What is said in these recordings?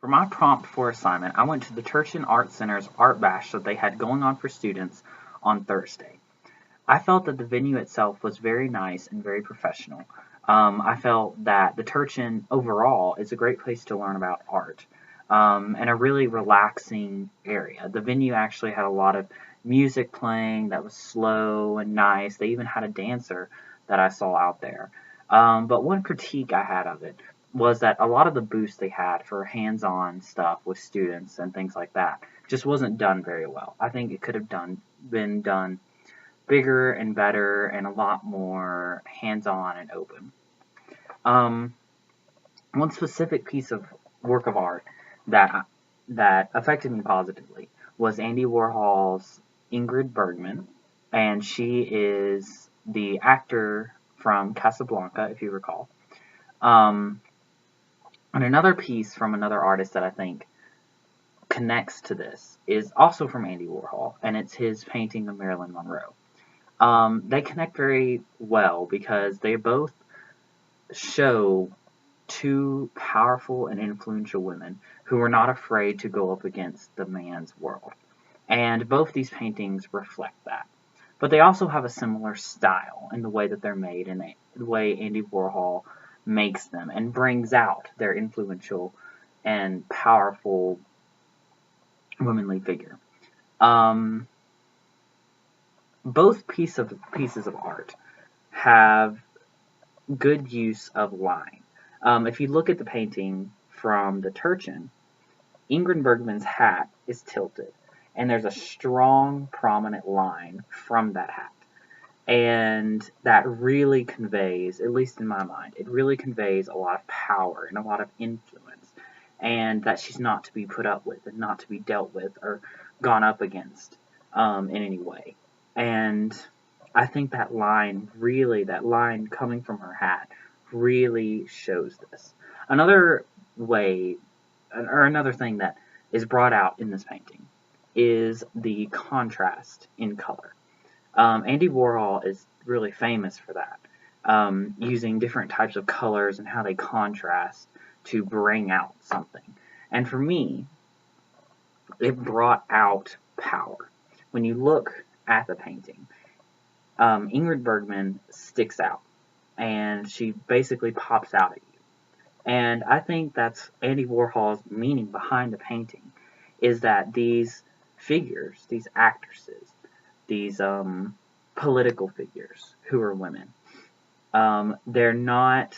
For my prompt for assignment, I went to the Turchin Art Center's Art Bash that they had going on for students on Thursday. I felt that the venue itself was very nice and very professional. I felt that the Turchin overall is a great place to learn about art and a really relaxing area. The venue actually had a lot of music playing that was slow and nice. They even had a dancer that I saw out there. But one critique I had of it was that a lot of the booths they had for hands-on stuff with students and things like that just wasn't done very well. I think it could have been done bigger and better and a lot more hands-on and open. One specific piece of work of art that affected me positively was Andy Warhol's Ingrid Bergman, and she is the actor from Casablanca, if you recall. And another piece from another artist that I think connects to this is also from Andy Warhol, and it's his painting of Marilyn Monroe. They connect very well because they both show two powerful and influential women who were not afraid to go up against the man's world. And both these paintings reflect that. But they also have a similar style in the way that they're made and the way Andy Warhol makes them and brings out their influential and powerful womanly figure. Both pieces of art have good use of line. If you look at the painting from the Turchin, Ingrid Bergman's hat is tilted, and there's a strong, prominent line from that hat. And that really conveys, at least in my mind, it really conveys a lot of power and a lot of influence, and that she's not to be put up with and not to be dealt with or gone up against in any way. And I think that line coming from her hat really shows this. Another thing that is brought out in this painting is the contrast in color. Andy Warhol is really famous for that, using different types of colors and how they contrast to bring out something. And for me, it brought out power. When you look at the painting, Ingrid Bergman sticks out, and she basically pops out at you. And I think that's Andy Warhol's meaning behind the painting, is that these figures, these actresses, these political figures who are women, they're not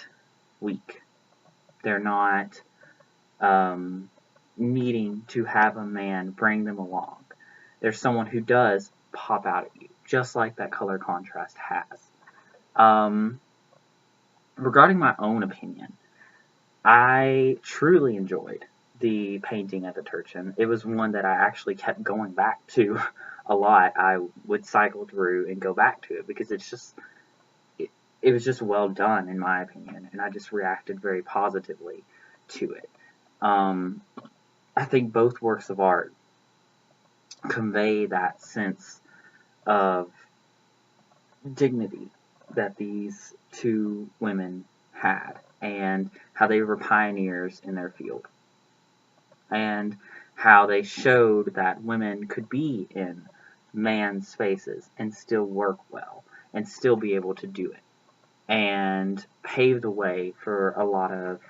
weak. They're not needing to have a man bring them along. There's someone who does pop out at you, just like that color contrast has. Regarding my own opinion, I truly enjoyed the painting at the Turchin. It was one that I actually kept going back to a lot. I would cycle through and go back to it because it was just well done in my opinion, and I just reacted very positively to it. I think both works of art convey that sense of dignity that these two women had and how they were pioneers in their field and how they showed that women could be in man's spaces and still work well and still be able to do it, and paved the way for a lot of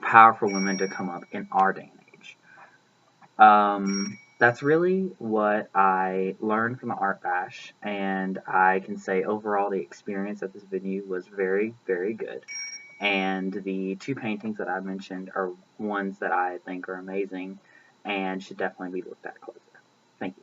powerful women to come up in our day and age. That's really what I learned from the Art Bash, and I can say overall the experience at this venue was very, very good. And the two paintings that I mentioned are ones that I think are amazing and should definitely be looked at closer. Thank you.